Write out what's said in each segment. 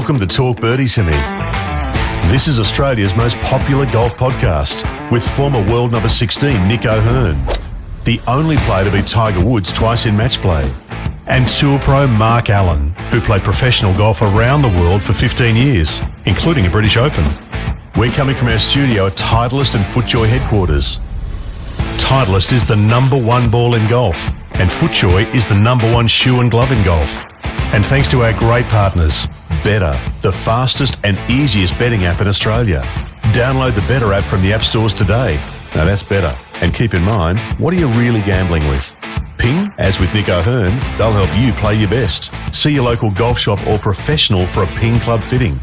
Welcome to Talk Birdie to Me. This is Australia's most popular golf podcast with former world number 16 Nick O'Hearn, the only player to beat Tiger Woods twice in match play, and tour pro Mark Allen, who played professional golf around the world for 15 years, including a British Open. We're coming from our studio at Titleist and FootJoy headquarters. Titleist is the number one ball in golf, and FootJoy is the number one shoe and glove in golf. And thanks to our great partners, Betr, the fastest and easiest betting app in Australia. Download the Betr app from the app stores today. Now that's better. And keep in mind, what are you really gambling with? Ping, as with Nick O'Hearn, they'll help you play your best. See your local golf shop or professional for a Ping club fitting.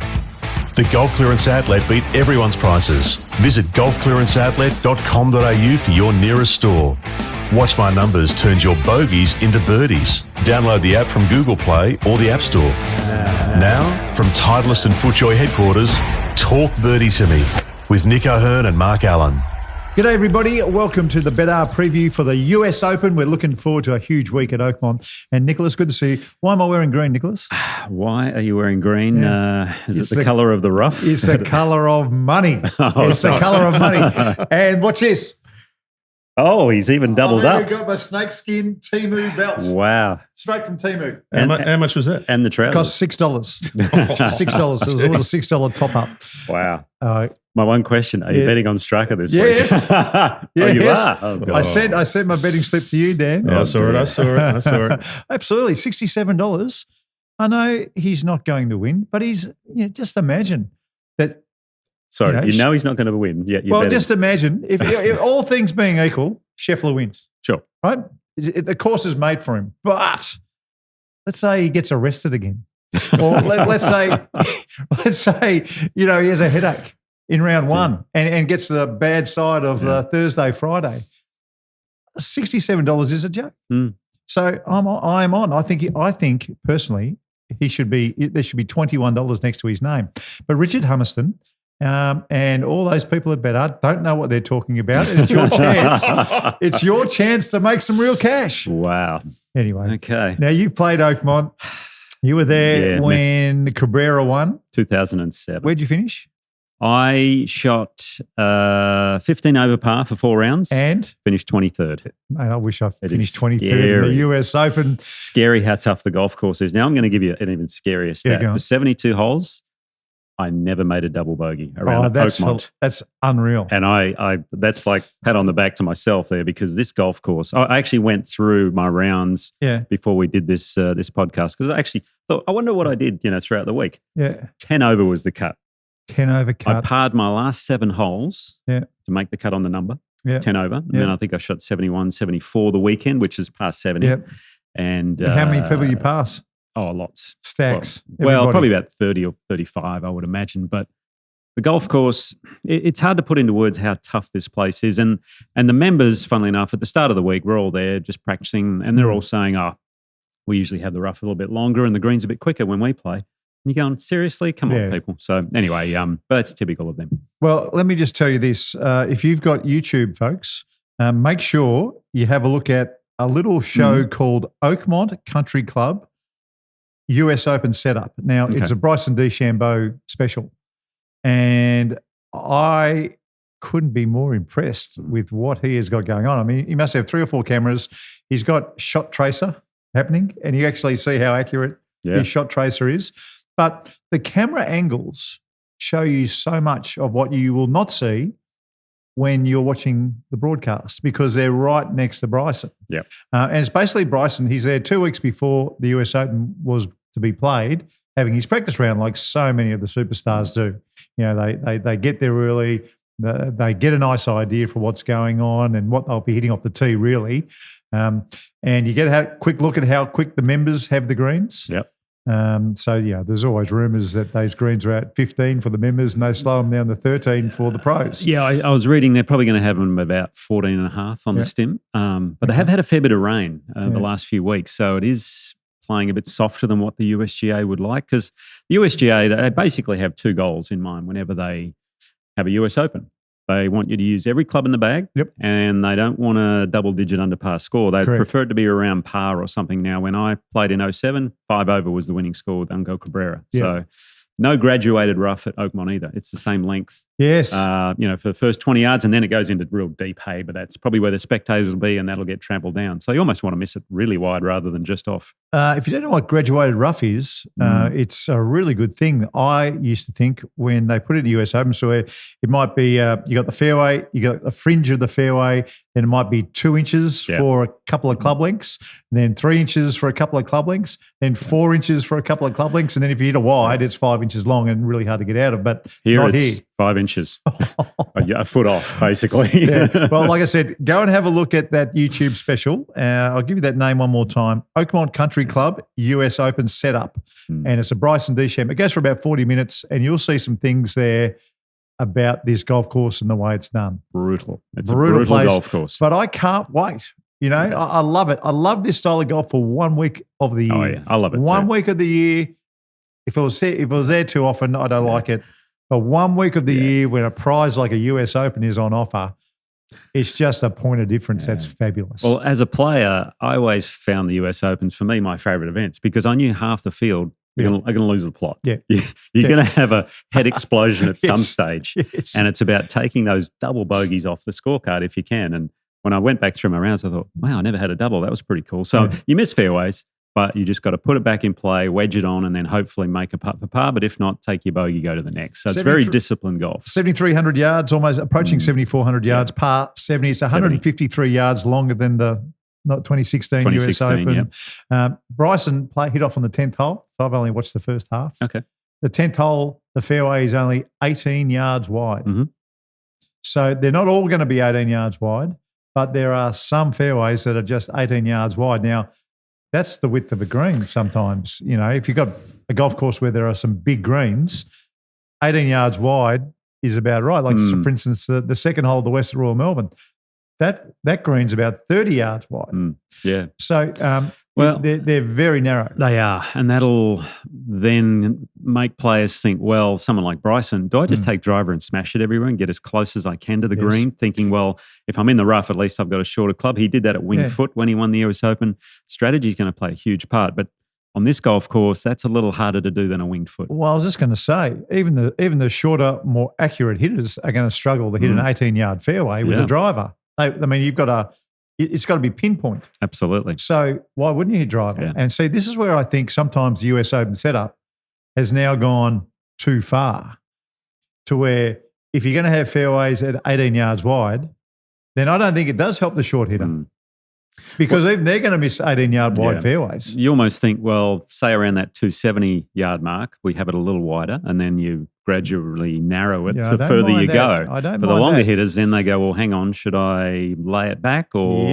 The Golf Clearance Outlet beat everyone's prices. Visit golfclearanceoutlet.com.au for your nearest store. Watch My Numbers turns your bogeys into birdies. Download the app from Google Play or the App Store. Now, from Titleist and FootJoy headquarters, Talk Birdie to Me with Nick O'Hearn and Mark Allen. G'day everybody, welcome to the Betr preview for the US Open. We're looking forward to a huge week at Oakmont. And Nicholas, good to see you. Why am I wearing green, Nicholas? Why are you wearing green? Is It's it the colour of the rough? It's the colour of money. It's the colour of money. And what's this? Oh, he's even doubled up. I've got my snakeskin Temu belt. Wow. Straight from Temu. How much was that? And the trousers. Cost $6. $6. It was a little $6 top up. Wow. My one question, are you betting on Straka this Yes. week? Oh, you are? Oh, God. I sent my betting slip to you, Dan. I saw it. Absolutely. $67. I know he's not going to win, but he's, just imagine that. Sorry, you know he's not going to win. Yeah, well, just imagine if all things being equal, Scheffler wins. Sure. Right? The course is made for him. But let's say he gets arrested again. Or let's say, he has a headache in round one and gets the bad side of Thursday, Friday. $67 is a joke. So I'm on. I think personally there should be $21 next to his name. But Richard Hummerston and all those people at Betr don't know what they're talking about. And it's your chance. It's your chance to make some real cash. Wow. Anyway. Okay. Now, you've played Oakmont. You were there when Cabrera won. 2007. Where'd you finish? I shot 15 over par for 4 rounds. And? Finished 23rd. Mate, I wish I finished 23rd in the US Open. Scary how tough the golf course is. Now I'm going to give you an even scarier stat. For 72 holes, I never made a double bogey around Oakmont. That's unreal. And I that's like pat on the back to myself there, because this golf course, I actually went through my rounds before we did this podcast, because I actually thought, I wonder what I did, throughout the week. Yeah. 10 over was the cut. 10 over cut. I parred my last 7 holes to make the cut on the number, 10 over. And then I think I shot 71, 74 the weekend, which is past 70. Yep. And how many people you pass? Oh, lots. Stacks. Well, probably about 30 or 35, I would imagine. But the golf course, it's hard to put into words how tough this place is. And the members, funnily enough, at the start of the week, we're all there just practicing, and they're all saying, we usually have the rough a little bit longer and the greens a bit quicker when we play. And you're going, seriously? Come on, people. So anyway, but that's typical of them. Well, let me just tell you this. If you've got YouTube, folks, make sure you have a look at a little show called Oakmont Country Club US Open setup. Now, it's a Bryson DeChambeau special. And I couldn't be more impressed with what he has got going on. I mean, he must have 3 or 4 cameras. He's got shot tracer happening, and you actually see how accurate his shot tracer is. But the camera angles show you so much of what you will not see when you're watching the broadcast, because they're right next to Bryson. Yeah. And it's basically Bryson. He's there 2 weeks before the US Open was to be played, having his practice round like so many of the superstars do. They get there early. They get a nice idea for what's going on and what they'll be hitting off the tee, really. And you get a quick look at how quick the members have the greens. Yep. There's always rumours that those greens are at 15 for the members and they slow them down to 13 for the pros. Yeah, I was reading they're probably going to have them about 14 and a half on the stim. But they have had a fair bit of rain the last few weeks, so it is playing a bit softer than what the USGA would like, because the USGA, they basically have 2 goals in mind whenever they have a US Open. They want you to use every club in the bag, and they don't want a double-digit under par score. They prefer it to be around par or something. Now, when I played in 07, 5 over was the winning score with Angel Cabrera. So No graduated rough at Oakmont either. It's the same length. Yes. For the first 20 yards, and then it goes into real deep hay, but that's probably where the spectators will be, and that'll get trampled down. So you almost want to miss it really wide rather than just off. If you don't know what graduated rough is, it's a really good thing. I used to think when they put it in the US Open, so it might be you got the fairway, you got the fringe of the fairway, then it might be 2 inches for a couple of club lengths, and then 3 inches for a couple of club lengths, then 4 inches for a couple of club lengths, and then if you hit a wide, it's 5 inches long and really hard to get out of. But here not it's here. 5 inches, a foot off, basically. Well, like I said, go and have a look at that YouTube special. I'll give you that name one more time. Oakmont Country Club, US Open Setup. And it's a Bryson Deschamps. It goes for about 40 minutes, and you'll see some things there about this golf course and the way it's done. Brutal. It's a brutal place, golf course. But I can't wait. I love it. I love this style of golf for 1 week of the year. Oh, yeah. I love it One too. week of the year. If it was there too often, I don't like it. But 1 week of the year when a prize like a US Open is on offer, it's just a point of difference. That's fabulous. Well, as a player, I always found the US Opens, for me, my favourite events because I knew half the field are going to lose the plot. Yeah. You're going to have a head explosion at some stage. Yes. And it's about taking those double bogeys off the scorecard if you can. And when I went back through my rounds, I thought, wow, I never had a double. That was pretty cool. So you miss fairways, but you just got to put it back in play, wedge it on, and then hopefully make a putt for par. But if not, take your bogey, go to the next. So it's very disciplined golf. 7,300 yards, almost approaching 7,400 yards, par 70. It's 153 yards longer than the 2016 US Open. Bryson hit off on the 10th hole. So I've only watched the first half. Okay. The 10th hole, the fairway is only 18 yards wide. Mm-hmm. So they're not all going to be 18 yards wide, but there are some fairways that are just 18 yards wide. Now, that's the width of a green sometimes. If you've got a golf course where there are some big greens, 18 yards wide is about right. Like, for instance, the second hole of the West at Royal Melbourne, that green's about 30 yards wide. Yeah. So, they're very narrow. They are. And that'll then make players think, well, someone like Bryson, do I just take driver and smash it everywhere and get as close as I can to the green, thinking, well, if I'm in the rough, at least I've got a shorter club. He did that at Winged Foot when he won the US Open. Strategy is going to play a huge part. But on this golf course, that's a little harder to do than a Winged Foot. Well, I was just going to say, even the shorter, more accurate hitters are going to struggle to hit an 18-yard fairway with a driver. It's got to be pinpoint. Absolutely. So why wouldn't you hit driver? Yeah. And see, this is where I think sometimes the US Open setup has now gone too far to where if you're going to have fairways at 18 yards wide, then I don't think it does help the short hitter. Because even they're going to miss 18-yard wide fairways. You almost think, well, say around that 270-yard mark, we have it a little wider, and then you gradually narrow it the further you go. I don't For the longer hitters, then they go, well, hang on, should I lay it back? Or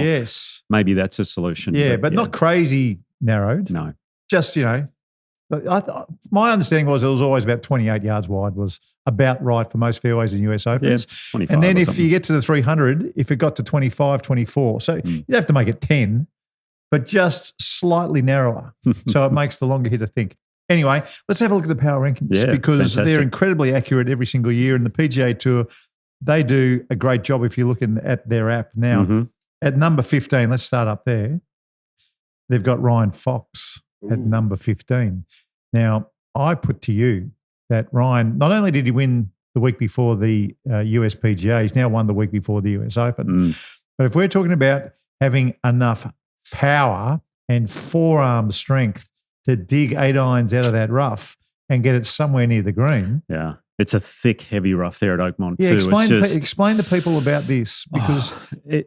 maybe that's a solution. Yeah, but not crazy narrowed. No. Just, my understanding was it was always about 28 yards wide was about right for most fairways in US Opens. 25 and then if something. you get to the 300, if it got to 25, 24, so you'd have to make it 10, but just slightly narrower. So it makes the longer hitter think. Anyway, let's have a look at the power rankings because they're incredibly accurate every single year. And the PGA Tour, they do a great job if you're looking at their app. Now, at number 15, let's start up there. They've got Ryan Fox at number 15. Now, I put to you that Ryan, not only did he win the week before the US PGA, he's now won the week before the US Open. But if we're talking about having enough power and forearm strength to dig 8 irons out of that rough and get it somewhere near the green. Yeah. It's a thick, heavy rough there at Oakmont too. Explain to people about this because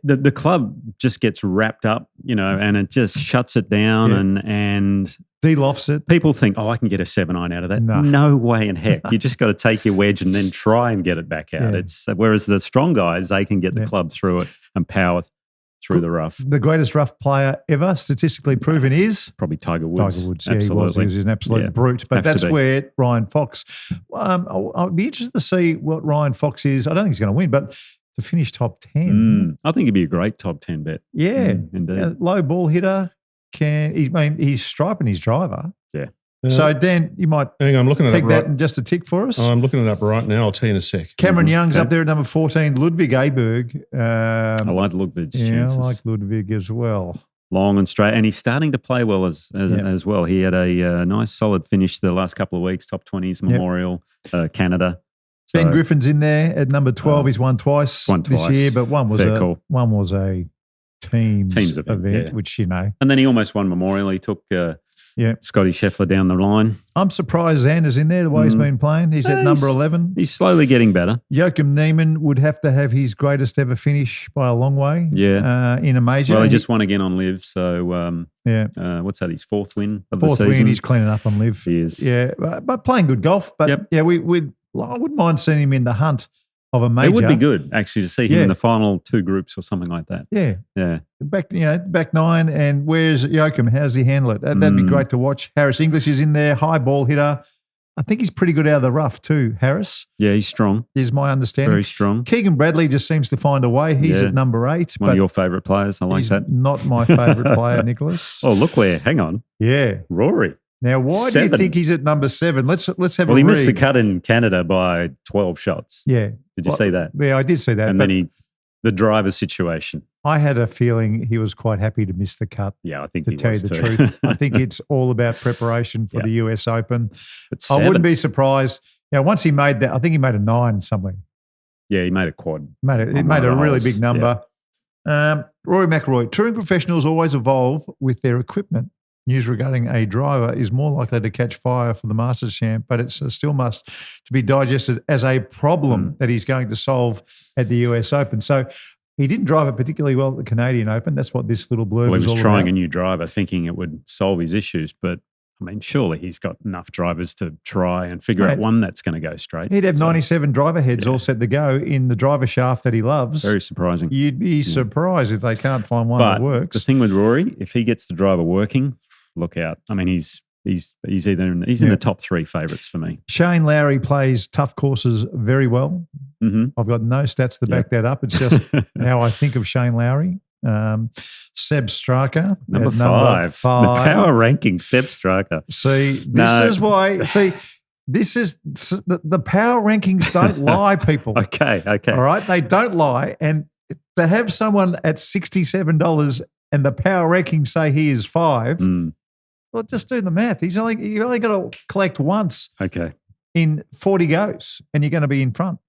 the club just gets wrapped up, and it just shuts it down and de-lofts it. People think, I can get a 7-iron out of that. No. No way in heck. You just got to take your wedge and then try and get it back out. Yeah. Whereas the strong guys, they can get the club through it and power through the rough. The greatest rough player ever, statistically proven, is probably Tiger Woods. Tiger Woods, absolutely. He was an absolute brute. But that's where Ryan Fox. I'd be interested to see what Ryan Fox is. I don't think he's going to win, but to finish top 10, I think it'd be a great top 10 bet. Yeah, indeed. Low ball hitter. He's striping his driver. Yeah. So Dan, you might hang on, I'm looking at pick that and just a tick for us. I'm looking it up right now. I'll tell you in a sec. Cameron Young's up there at number 14. Ludwig Aberg. I like Ludwig's chances. chances. I like Ludwig as well. long and straight, and he's starting to play well as well. He had a nice solid finish the last couple of weeks, top 20s, Memorial, Canada. So, Ben Griffin's in there at number 12. He's won twice this year, but one was a teams event, which, and then he almost won Memorial. He took Scotty Scheffler down the line. I'm surprised Xander's in there the way he's been playing. He's at number 11. He's slowly getting better. Joachim Neiman would have to have his greatest ever finish by a long way. Yeah, in a major. Well, he just won again on Live. So what's that? His fourth win of the season. Fourth win. He's cleaning up on Live. He is. Yeah, but playing good golf. But I wouldn't mind seeing him in the hunt of a major. It would be good actually to see him in the final two groups or something like that. Yeah. Back nine, and where's Joachim? How does he handle it? That'd be great to watch. Harris English is in there, high ball hitter. I think he's pretty good out of the rough too, Harris. Yeah, he's strong. Is my understanding. Very strong. Keegan Bradley just seems to find a way. He's at number 8. One of your favourite players. I like that. Not my favourite player, Nicholas. Oh, look where. Hang on. Yeah. Rory. Now, why do you think he's at number 7? Let's have a read. Well, he missed the cut in Canada by 12 shots. Yeah. Did you see that? Yeah, I did see that. And then the driver's situation. I had a feeling he was quite happy to miss the cut. Yeah, I think to tell you the truth. I think it's all about preparation for the US Open. I wouldn't be surprised. Once he made that, I think he made a 9 somewhere. Yeah, he made a quad. It made a really big number. Yeah. Rory McIlroy, touring professionals always evolve with their equipment. News regarding a driver is more likely to catch fire for the Masters champ, but it's still must to be digested as a problem that he's going to solve at the US Open. So he didn't drive it particularly well at the Canadian Open. That's what this little blurb was all about. He was trying a new driver thinking it would solve his issues, but I mean, surely he's got enough drivers to try and figure out one that's going to go straight. He'd have 97 driver heads all set to go in the driver shaft that he loves. Very surprising. You'd be surprised if they can't find one that works. The thing with Rory, if he gets the driver working, look out. I mean, he's either in the top 3 favourites for me. Shane Lowry plays tough courses very well. Mm-hmm. I've got no stats to back that up. It's just how I think of Shane Lowry. Seb Straka, number 5. The power ranking, Seb Straka. See, this is the power rankings don't lie, people. Okay. All right, they don't lie, and to have someone at $67 and the power rankings say he is 5. Well, just do the math. You only got to collect once. Okay. In 40 goes, and you're going to be in front.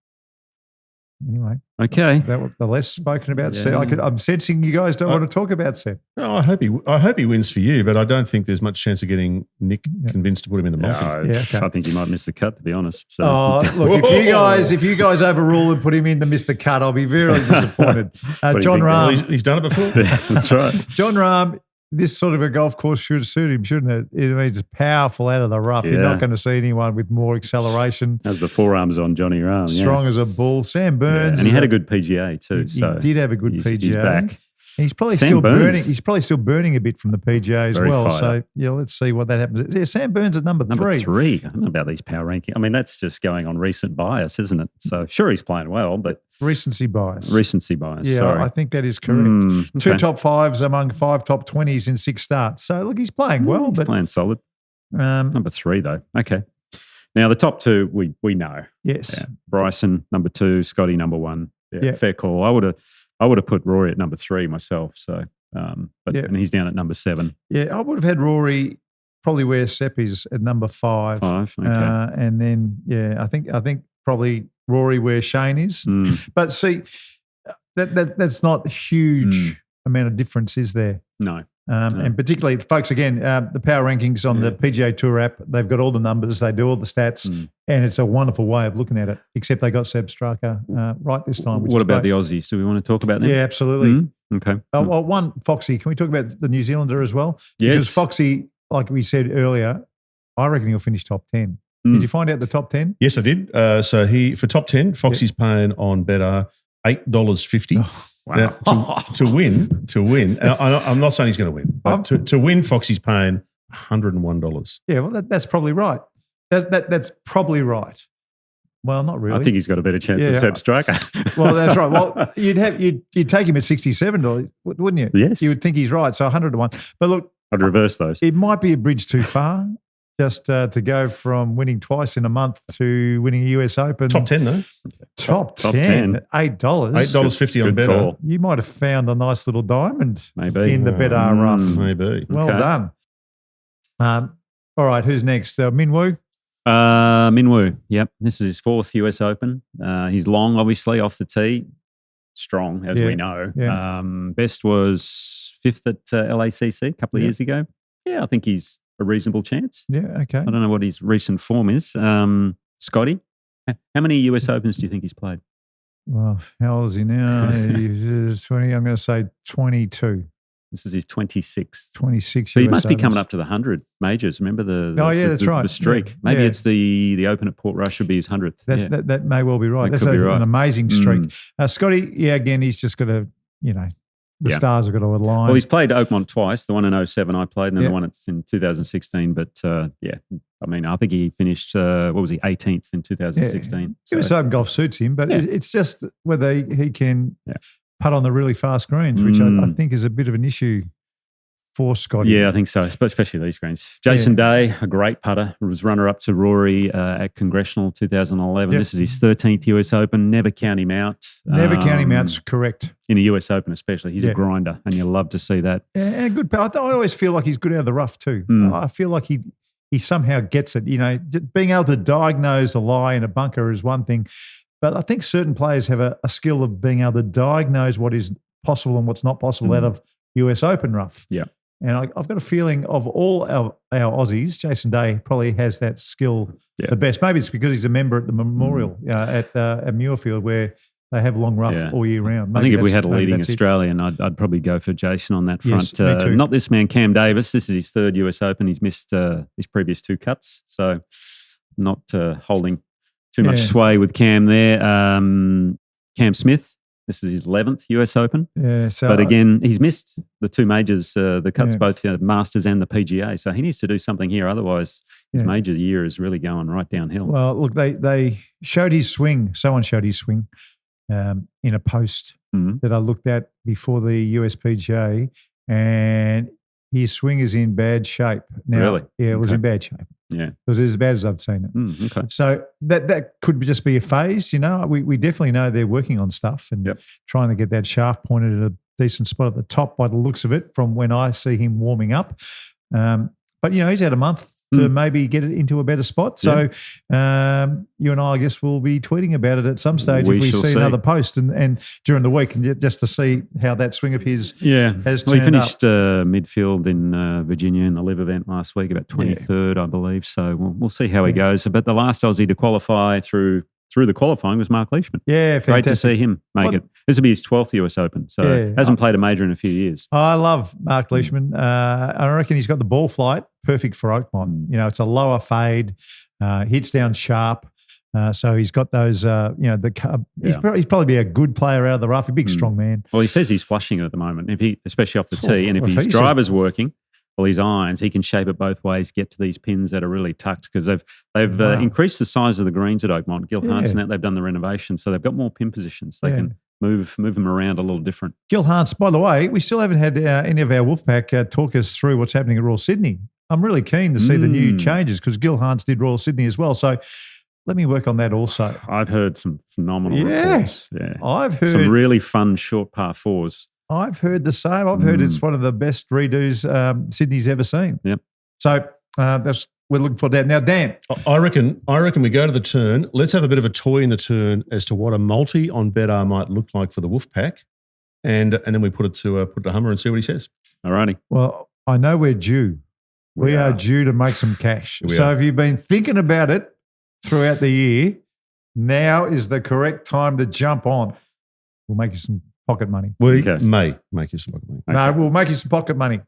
Anyway. Okay. That was the less spoken about Seb. I'm sensing you guys don't want to talk about Seb. No, I hope he wins for you, but I don't think there's much chance of getting Nick convinced to put him in the multi. I think he might miss the cut, to be honest. So. Look, if you guys overrule and put him in to miss the cut, I'll be very disappointed. John Rahm. He's done it before. That's right. John Rahm, this sort of a golf course should suit him, shouldn't it? It means it's powerful out of the rough. You're not going to see anyone with more acceleration. Has the forearms on Johnny Rahm. Strong as a bull. Sam Burns. And he had a good PGA too. He did have a good PGA. He's back. He's probably still burning. He's probably still burning a bit from the PGA as well. So let's see what that happens. Yeah, Sam Burns at number 3. Number 3. I don't know about these power rankings. I mean, that's just going on recent bias, isn't it? So sure, he's playing well, but recency bias. Yeah, sorry. I think that is correct. Okay. 2 top 5s among 5 top 20s in 6 starts. So look, he's playing well. He's playing solid. Number 3 though. Okay. Now the top 2 we know. Yes. Yeah. Bryson number 2, Scotty number 1. Yeah. Fair call. I would have put Rory at number 3 myself. So, and he's down at number 7. Yeah, I would have had Rory probably where Sepp is at number 5. 5, okay. And then I think probably Rory where Shane is. But see, that's not a huge amount of difference, is there? No. And particularly, folks, again, the power rankings on the PGA Tour app, they've got all the numbers, they do all the stats, and it's a wonderful way of looking at it, except they got Seb Straka right this time. What about the Aussies? Do we want to talk about them? Yeah, absolutely. Okay. Well, one, Foxy, can we talk about the New Zealander as well? Yes. Because Foxy, like we said earlier, I reckon he'll finish top 10. Did you find out the top 10? Yes, I did. So for top 10, Foxy's paying on Betr $8.50. Wow. Now, to win. I'm not saying he's going to win, but to win, Foxy's paying $101. Yeah, well, that's probably right. That's probably right. Well, not really. I think he's got a better chance of Seb Straka. Well, that's right. Well, you'd take him at $67, wouldn't you? Yes. You would think he's right. So 100 to 1. But look, I'd reverse those. It might be a bridge too far. just to go from winning twice in a month to winning a US Open. Top 10, though. Top 10. $8. $8.50 on Betr. You might have found a nice little diamond Maybe in the Betr rough. Maybe. Well done. All right, who's next? Minwoo? Minwoo, yep. This is his 4th US Open. He's long, obviously, off the tee. Strong, as we know. Yeah. Best was 5th at LACC a couple of years ago. Yeah, I think he's a reasonable chance. Yeah, okay. I don't know what his recent form is. Scotty, how many US Opens do you think he's played? Well, how old is he now? He's 20. I'm going to say 22. This is his 26th. 26. So he US must be Opens. coming up to the 100 majors. Remember that's right. The streak. Yeah. Maybe Yeah. it's the Open at Port Rush would be his 100th. That may well be right. That That's could be right. an amazing streak. Scotty, again, he's just got to, the stars have got to align. Well, he's played Oakmont twice. The one in 07 I played, and then the one it's in 2016. But I think he finished 18th in 2016. US Open golf suits him, but it's just whether he can putt on the really fast greens, which I think is a bit of an issue for Scotty. Yeah, I think so, especially these greens. Jason Day, a great putter, was runner-up to Rory at Congressional 2011. Yep. This is his 13th US Open. Never count him out. Never count him out's correct. In a US Open especially. He's a grinder, and you love to see that. Yeah, and a good putter. I always feel like he's good out of the rough too. I feel like he somehow gets it. Being able to diagnose a lie in a bunker is one thing, but I think certain players have a skill of being able to diagnose what is possible and what's not possible out of US Open rough. Yeah. And I've got a feeling of all our Aussies, Jason Day probably has that skill the best. Maybe it's because he's a member at the Memorial at Muirfield, where they have long rough all year round. I think if we had a leading Australian, I'd probably go for Jason on that front. Yes, me too. Not this man, Cam Davis. This is his 3rd US Open. He's missed his previous 2 cuts, so not holding too much sway with Cam there. Cam Smith. This is his 11th US Open. Yeah, but again, he's missed the 2 majors, the cuts, both Masters and the PGA. So he needs to do something here. Otherwise, his major year is really going right downhill. Well, look, they showed his swing. Someone showed his swing in a post that I looked at before the USPGA, and his swing is in bad shape. Now, really? Yeah, it was in bad shape. Yeah. It was as bad as I've seen it. Okay. So that could just be a phase, We definitely know they're working on stuff and trying to get that shaft pointed at a decent spot at the top by the looks of it from when I see him warming up. But, he's had a month to maybe get it into a better spot. So you and I guess, will be tweeting about it at some stage if we see another post and during the week, and just to see how that swing of his has turned he finished up. Midfield in Virginia in the Live event last week, about 23rd, I believe. So we'll see how he goes. But the last Aussie to qualify through the qualifying was Mark Leishman. Yeah, fantastic. Great to see him make it. This will be his 12th US Open, so hasn't played a major in a few years. I love Mark Leishman. I reckon he's got the ball flight perfect for Oakmont. It's a lower fade, hits down sharp. So he's got those, he's probably be a good player out of the rough, a big, strong man. Well, he says he's flushing it at the moment, especially off the tee, and if his driver's working, well, his irons, he can shape it both ways, get to these pins that are really tucked because they've increased the size of the greens at Oakmont. Gil Hart's and that they've done the renovation, so they've got more pin positions. They can move them around a little different. Gil Hart's, by the way, we still haven't had any of our Wolfpack talk us through what's happening at Royal Sydney. I'm really keen to see the new changes because Gil Hart's did Royal Sydney as well. So let me work on that also. I've heard some phenomenal reports. Yeah, I've heard some really fun short par 4s. I've heard the same. I've heard it's one of the best redos Sydney's ever seen. Yep. So we're looking for that. Now, Dan. I reckon we go to the turn. Let's have a bit of a toy in the turn as to what a multi on Betr might look like for the Wolfpack. And then we put it to Hummer and see what he says. All righty. Well, I know we're due. We are due to make some cash. So if you've been thinking about it throughout the year, now is the correct time to jump on. We'll make you some pocket money. We may make you some pocket money. No, we'll make you some pocket money.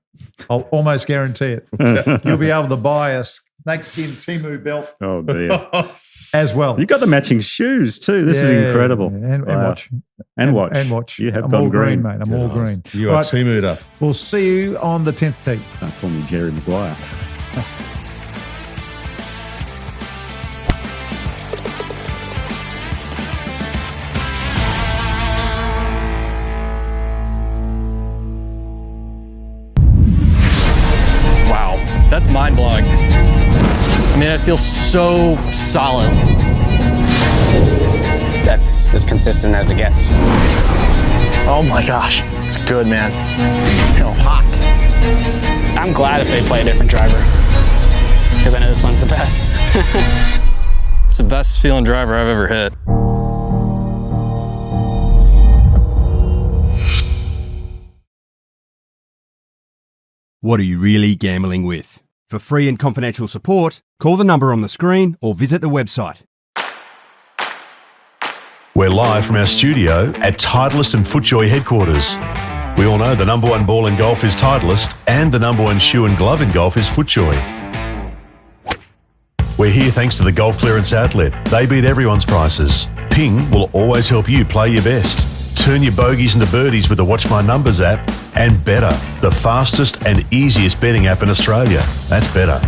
I'll almost guarantee it. You'll be able to buy a snakeskin Temu belt. Oh, dear. As well. You got the matching shoes too. This is incredible. And watch. And watch. And watch. You have I'm gone all green, mate. I'm all green. You are Temu'd up. We'll see you on the 10th tee. Start calling me Jerry Maguire. Wow, that's mind-blowing. I mean, it feels so solid. That's as consistent as it gets. Oh my gosh, it's good, man. I feel hot. I'm glad if they play a different driver, because I know this one's the best. It's the best feeling driver I've ever hit. What are you really gambling with? For free and confidential support, call the number on the screen or visit the website. We're live from our studio at Titleist and FootJoy headquarters. We all know the number one ball in golf is Titleist and the number one shoe and glove in golf is FootJoy. We're here thanks to the Golf Clearance Outlet. They beat everyone's prices. Ping will always help you play your best. Turn your bogeys into birdies with the Watch My Numbers app, and Betr, the fastest and easiest betting app in Australia. That's Betr.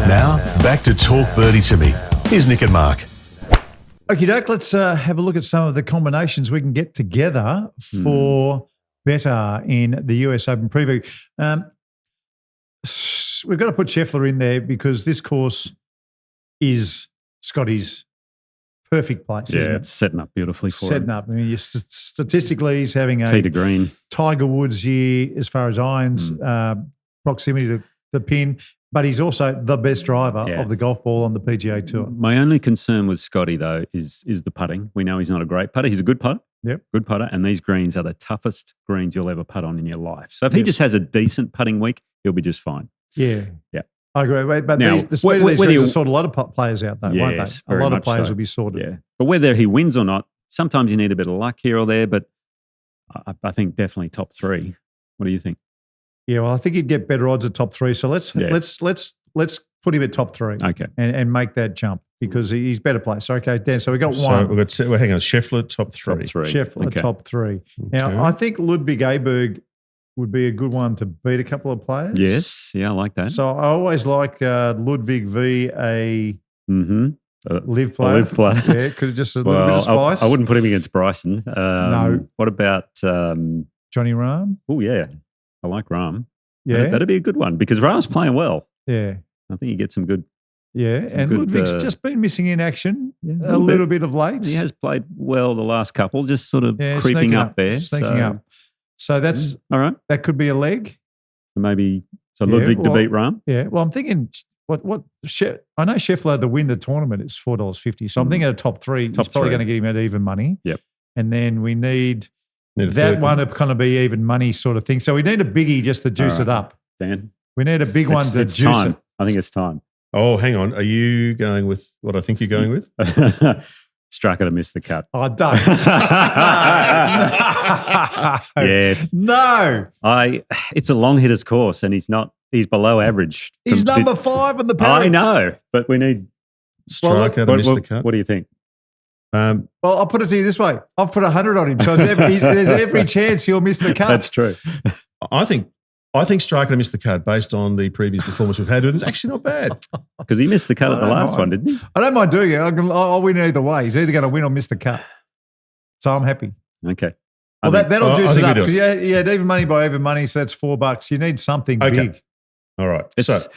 Now, back to Talk Birdie to Me. Here's Nick and Mark. Okie doke, let's have a look at some of the combinations we can get together for Betr in the US Open preview. We've got to put Scheffler in there because this course is Scotty's perfect place. Yeah, it's setting up beautifully for him. I mean, statistically, he's having a Tee to green. Tiger Woods year as far as irons, proximity to the pin, but he's also the best driver of the golf ball on the PGA Tour. My only concern with Scotty, though, is the putting. We know he's not a great putter. He's a good putter. Yep. Good putter. And these greens are the toughest greens you'll ever putt on in your life. So if he just has a decent putting week, he'll be just fine. Yeah. Yeah. I agree. But Now, the speed of these whether greens you- will sort a lot of players out, though, won't Yes, they? A very lot of much players so. will be sorted. Yeah. But whether he wins or not, sometimes you need a bit of luck here or there. But I think definitely top three. What do you think? Yeah, well, I think he'd get better odds at top three. So let's put him at top three. Okay. And make that jump because he's better placed. So, okay, Dan. So we got So one. we've got, well, hang on, Scheffler, top three. Top three. Scheffler, Okay. top three. Okay. Now, I think Ludwig Aberg would be a good one to beat a couple of players. Yes. Yeah, I like that. So I always like Ludwig v. a live player. Live player. Yeah, could have just a little bit of spice. I wouldn't put him against Bryson. No. What about Johnny Rahm. oh, yeah. I like Rahm. Yeah. That'd be a good one because Rahm's playing well. Yeah. I think he gets some good. Yeah. Some And good, Ludwig's just been missing in action a little little bit of late. He has played well the last couple, just sort of creeping sneaking up there. Sneaking up. So that's All right. that could be a leg. Maybe Yeah, Ludwig to well- beat Rahm. Yeah. Well, I'm thinking I know Scheffler to win the tournament is $4.50. So I'm thinking a top three. Top It's probably three. going to get him at even money. Yep. And then we need Need a that third one to kind of be even money sort of thing. So we need a biggie just to juice All it up. Dan. We need a big one to It's juice time. it. I think it's time. Oh, hang on. Are you going with what I think you're going with? Straka to miss the cut. Oh, don't. No. Yes. No. It's a long hitters course and he's below average. He's From- number 5 on the I paddock. know, but we need. Straka to miss the cut. What do you think? Well, I'll put it to you this way. I've put 100 on him. So there's every chance he'll miss the cut. That's true. I think Straka to miss the cut based on the previous performance we've had. It's actually not bad. Because he missed the cut at the last one, didn't he? I don't mind doing it. I'll win either way. He's either going to win or miss the cut. So I'm happy. Okay. Well, that'll I juice it think we up do because you had even money by even money, so that's $4. You need something big. All right. It's-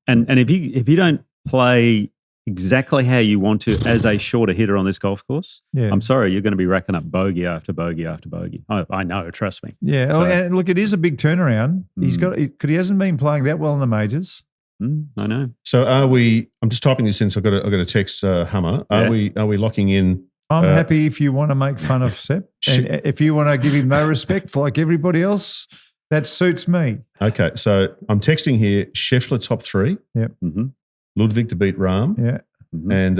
and if you don't play exactly how you want to as a shorter hitter on this golf course, Yeah. I'm sorry, you're going to be racking up bogey after bogey after bogey. I know, trust me. Yeah. So- And look, it is a big turnaround. He hasn't been playing that well in the majors. I know. So are we? I'm just typing this in. So I've got to text Hummer. Are we locking in? I'm happy if you want to make fun of Sepp. And if you want to give him no respect like everybody else, that suits me. Okay. So I'm texting here. Scheffler top 3. Yep. Mm-hmm. Ludwig to beat Rahm. Yeah. Mm-hmm. And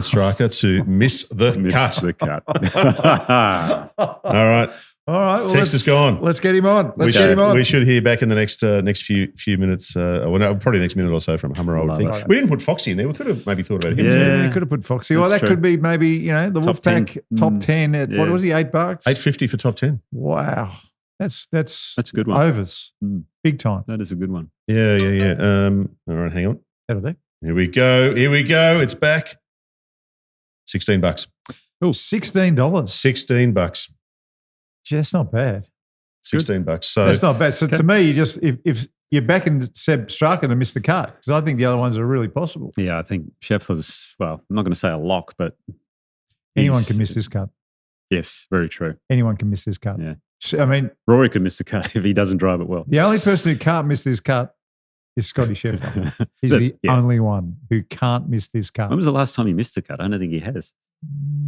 Straka to miss the cut. The cut. All right. All right. Well, Text is gone. let's get him on. We should hear back in the next few minutes. Probably next minute or so from Hummer. I would Love think it. we didn't put Foxy in there. We could have maybe thought about him. Yeah. You could have put Foxy. Well, That's that true. could be maybe, the Top Wolfpack 10. top 10 at, what Yeah. was he, $8? $8.50 for top 10. Wow. That's That's a good one. overs. Mm. Big time. That is a good one. Yeah. All right, hang on. Out of there. Here we go. It's back. $16. $16. $16. Gee, that's not bad. $16. So That's not bad. So to me, you just if you're backing Seb Straka to miss the cut because I think the other ones are really possible. Yeah, I think Scheffler's, well, I'm not going to say a lock, but Anyone can miss this cut. Yes, very true. Anyone can miss this cut. Yeah. I mean, Rory could miss the cut if he doesn't drive it well. the only person who can't miss this cut is Scotty Scheffler. He's the only one who can't miss this cut. When was the last time he missed a cut? I don't think he has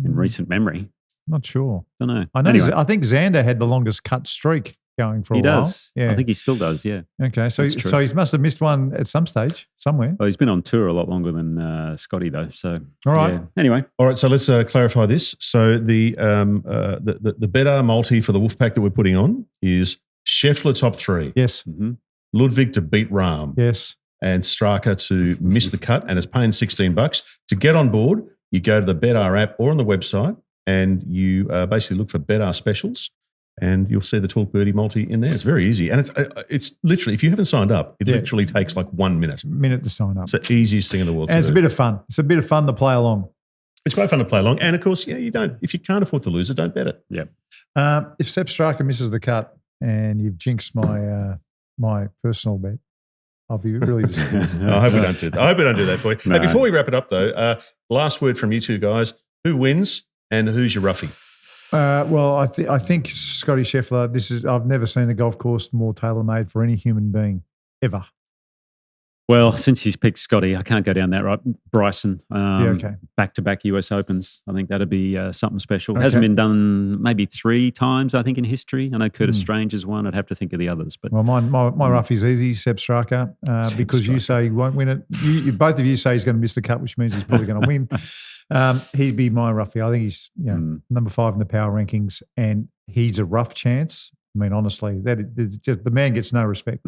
in recent memory. Not sure. Don't know. I know. Anyway. I think Xander had the longest cut streak going for a while. He does. Yeah. I think he still does, yeah. Okay. So he must have missed one at some stage, somewhere. Well, he's been on tour a lot longer than Scotty, though. So, all right. Yeah. Anyway. All right, so let's clarify this. So the Betr multi for the Wolfpack that we're putting on is Scheffler top 3. Yes. Mm-hmm. Ludwig to beat Rahm. Yes. And Straka to miss the cut, and it's paying $16. To get on board, you go to the Betr app or on the website, and you basically look for Betr specials, and you'll see the Talk Birdie multi in there. It's very easy, and it's literally, if you haven't signed up, it literally takes like 1 minute. Minute to sign up. It's the easiest thing in the world. And it's a bit of fun. It's a bit of fun to play along. It's quite fun to play along, and of course, you don't. If you can't afford to lose it, don't bet it. Yeah. If Seb Straka misses the cut, and you've jinxed my personal bet, I'll be really disappointed. I hope we don't do that. I hope we don't do that for you. No. Hey, before we wrap it up, though, last word from you two guys. Who wins and who's your roughie? Well, I think Scotty Scheffler. I've never seen a golf course more tailor-made for any human being ever. Well, since he's picked Scotty, I can't go down that right. Bryson, okay. Back-to-back US Opens. I think that'd be something special. Okay. Hasn't been done maybe 3 times, I think, in history. I know Curtis Strange is one. I'd have to think of the others. But well, my roughie's easy, Seb Straka, because you say he won't win it. Both of you say he's going to miss the cut, which means he's probably going to win. He'd be my roughie. I think he's number 5 in the power rankings, and he's a rough chance. I mean, honestly, the man gets no respect.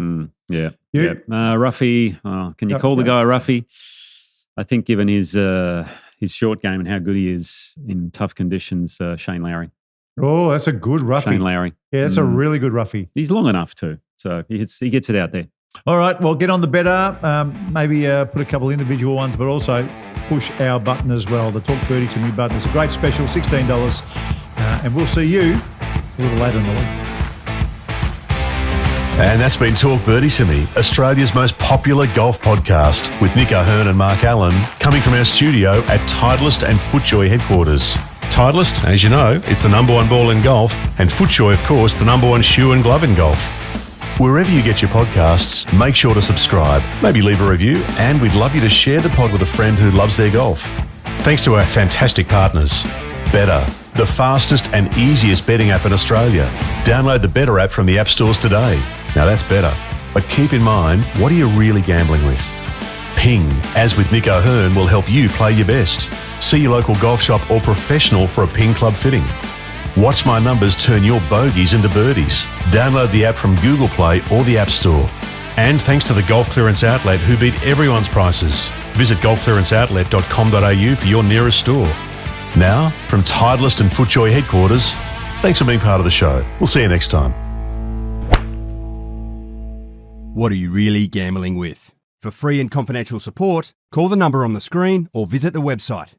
Yeah. You? Ruffy, can you call the guy a Ruffy? I think given his short game and how good he is in tough conditions, Shane Lowry. Oh, that's a good roughie. Shane Lowry. Yeah, that's a really good roughie. He's long enough too, so he gets it out there. All right, well, get on the Betr. Maybe put a couple individual ones, but also push our button as well. The Talk Birdie to Me button is a great special, $16. And we'll see you a little later in the week. And that's been Talk Birdie to Me, Australia's most popular golf podcast, with Nick O'Hearn and Mark Allen, coming from our studio at Titleist and FootJoy headquarters. Titleist, as you know, it's the number 1 ball in golf, and FootJoy, of course, the number 1 shoe and glove in golf. Wherever you get your podcasts, make sure to subscribe, maybe leave a review, and we'd love you to share the pod with a friend who loves their golf. Thanks to our fantastic partners. Betr, the fastest and easiest betting app in Australia. Download the Betr app from the app stores today. Now that's better. But keep in mind, what are you really gambling with? Ping, as with Nick O'Hearn, will help you play your best. See your local golf shop or professional for a Ping Club fitting. Watch my numbers turn your bogeys into birdies. Download the app from Google Play or the App Store. And thanks to the Golf Clearance Outlet, who beat everyone's prices. Visit golfclearanceoutlet.com.au for your nearest store. Now, from Titleist and FootJoy headquarters, thanks for being part of the show. We'll see you next time. What are you really gambling with? For free and confidential support, call the number on the screen or visit the website